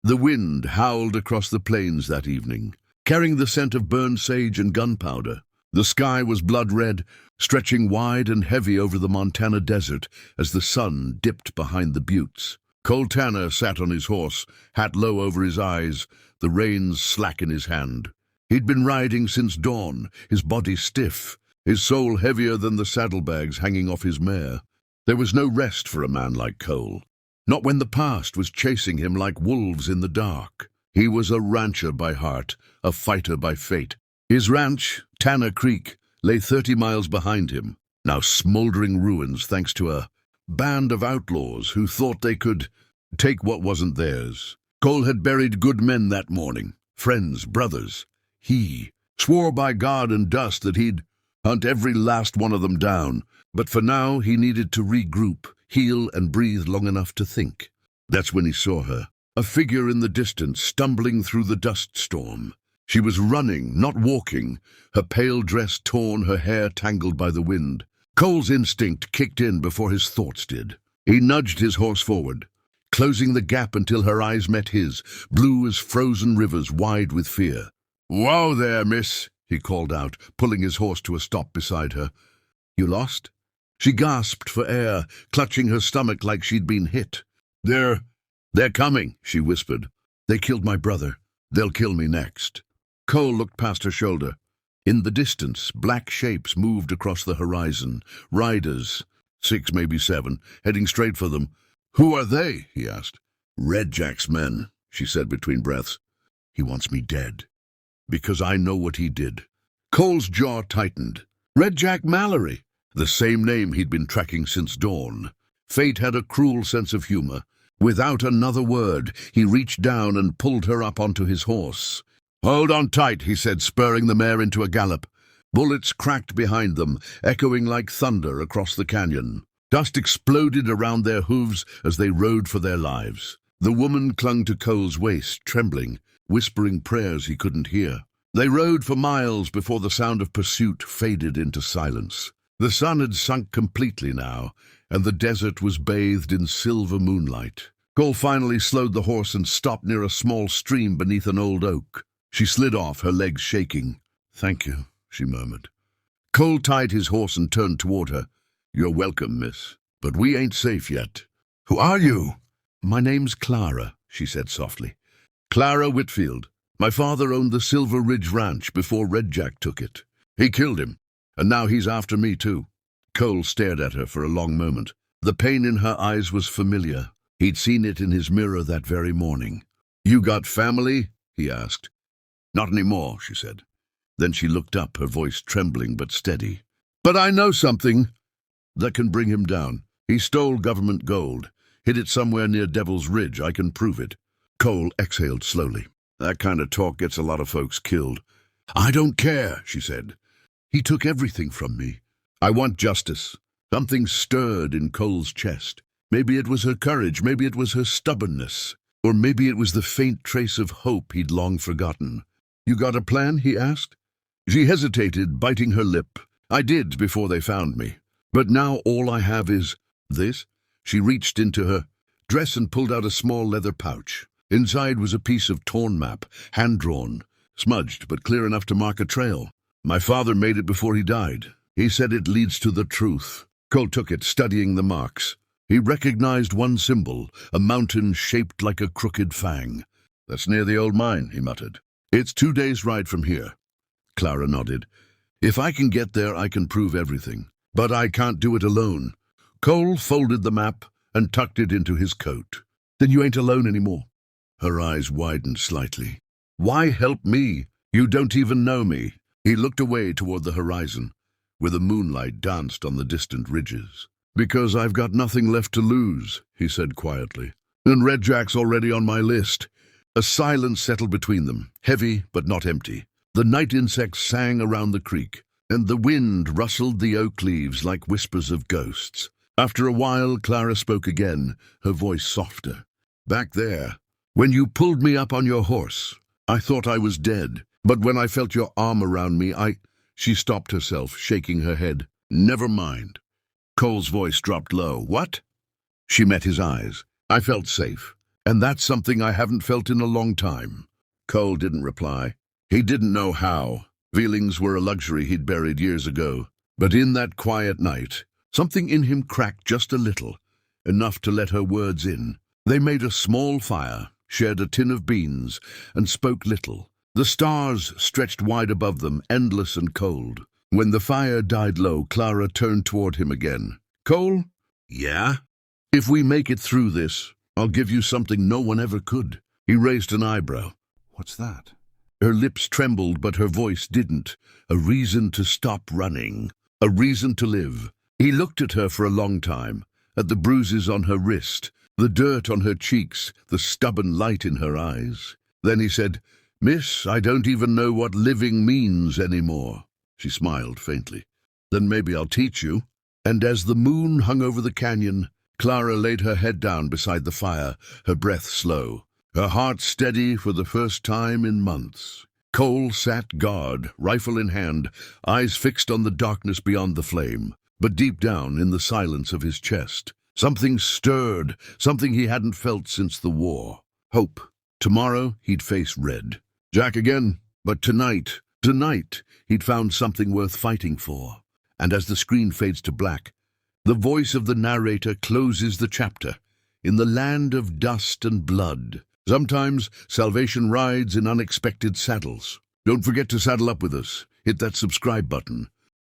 The wind howled across the plains that evening, carrying the scent of burned sage and gunpowder. The sky was blood-red, stretching wide and heavy over the Montana desert as the sun dipped behind the buttes. Cole Tanner sat on his horse, hat low over his eyes, the reins slack in his hand. He'd been riding since dawn, his body stiff, his soul heavier than the saddlebags hanging off his mare. There was no rest for a man like Cole, not when the past was chasing him like wolves in the dark. He was a rancher by heart, a fighter by fate. His ranch, Tanner Creek, lay 30 miles behind him, now smoldering ruins thanks to a band of outlaws who thought they could take what wasn't theirs. Cole had buried good men that morning, friends, brothers. He swore by God and dust that he'd hunt every last one of them down, but for now he needed to regroup, heal, and breathe long enough to think. That's when he saw her, a figure in the distance, stumbling through the dust storm. She was running, not walking, her pale dress torn, her hair tangled by the wind. Cole's instinct kicked in before his thoughts did. He nudged his horse forward, closing the gap until her eyes met his, blue as frozen rivers, wide with fear. "Whoa there, miss," he called out, pulling his horse to a stop beside her. "You lost?" She gasped for air, clutching her stomach like she'd been hit. They're coming," she whispered. "They killed my brother. They'll kill me next." Cole looked past her shoulder. In the distance, black shapes moved across the horizon. Riders, 6, maybe 7, heading straight for them. "Who are they?" he asked. "Red Jack's men," she said between breaths. "He wants me dead, because I know what he did." Cole's jaw tightened. Red Jack Mallory, the same name he'd been tracking since dawn. Fate had a cruel sense of humor. Without another word, he reached down and pulled her up onto his horse. "Hold on tight," he said, spurring the mare into a gallop. Bullets cracked behind them, echoing like thunder across the canyon. Dust exploded around their hooves as they rode for their lives. The woman clung to Cole's waist, trembling, whispering prayers he couldn't hear. They rode for miles before the sound of pursuit faded into silence. The sun had sunk completely now, and the desert was bathed in silver moonlight. Cole finally slowed the horse and stopped near a small stream beneath an old oak. She slid off, her legs shaking. "Thank you," she murmured. Cole tied his horse and turned toward her. "You're welcome, miss, but we ain't safe yet." "Who are you?" "My name's Clara," she said softly. "Clara Whitfield. My father owned the Silver Ridge Ranch before Red Jack took it. He killed him, and now he's after me too." Cole stared at her for a long moment. The pain in her eyes was familiar. He'd seen it in his mirror that very morning. "You got family?" he asked. "Not anymore," she said. Then she looked up, her voice trembling but steady. "But I know something that can bring him down. He stole government gold, hid it somewhere near Devil's Ridge. I can prove it." Cole exhaled slowly. "That kind of talk gets a lot of folks killed." "I don't care," she said. "He took everything from me. I want justice." Something stirred in Cole's chest. Maybe it was her courage, maybe it was her stubbornness, or maybe it was the faint trace of hope he'd long forgotten. "You got a plan?" he asked. She hesitated, biting her lip. "I did before they found me. But now all I have is this." She reached into her dress and pulled out a small leather pouch. Inside was a piece of torn map, hand-drawn, smudged but clear enough to mark a trail. "My father made it before he died. He said it leads to the truth." Cole took it, studying the marks. He recognized one symbol, a mountain shaped like a crooked fang. "That's near the old mine," he muttered. "It's 2 days' ride from here." Clara nodded. "If I can get there, I can prove everything. But I can't do it alone." Cole folded the map and tucked it into his coat. "Then you ain't alone anymore." Her eyes widened slightly. "Why help me? You don't even know me." He looked away toward the horizon, where the moonlight danced on the distant ridges. "Because I've got nothing left to lose," he said quietly. "And Red Jack's already on my list." A silence settled between them, heavy but not empty. The night insects sang around the creek, and the wind rustled the oak leaves like whispers of ghosts. After a while, Clara spoke again, her voice softer. "Back there, when you pulled me up on your horse, I thought I was dead. But when I felt your arm around me, She stopped herself, shaking her head. "Never mind." Cole's voice dropped low. "What?" She met his eyes. "I felt safe. And that's something I haven't felt in a long time. Cole didn't reply. He didn't know how. Feelings were a luxury he'd buried years ago. But in that quiet night, something in him cracked just a little, enough to let her words in. They made a small fire, shared a tin of beans, and spoke little. The stars stretched wide above them, endless and cold. When the fire died low, Clara turned toward him again. Cole? Yeah? If we make it through this, I'll give you something no one ever could. He raised an eyebrow. What's that? Her lips trembled, but her voice didn't. A reason to stop running. A reason to live. He looked at her for a long time, at the bruises on her wrist, the dirt on her cheeks, the stubborn light in her eyes. Then he said, Miss, I don't even know what living means anymore. She smiled faintly. Then maybe I'll teach you. And as the moon hung over the canyon, Clara laid her head down beside the fire, her breath slow, her heart steady for the first time in months. Cole sat guard, rifle in hand, eyes fixed on the darkness beyond the flame. But deep down in the silence of his chest, something stirred, something he hadn't felt since the war. Hope. Tomorrow he'd face Red. Jack again, but tonight, he'd found something worth fighting for. And as the screen fades to black, the voice of the narrator closes the chapter. In the land of dust and blood, sometimes salvation rides in unexpected saddles. Don't forget to saddle up with us. Hit that subscribe button.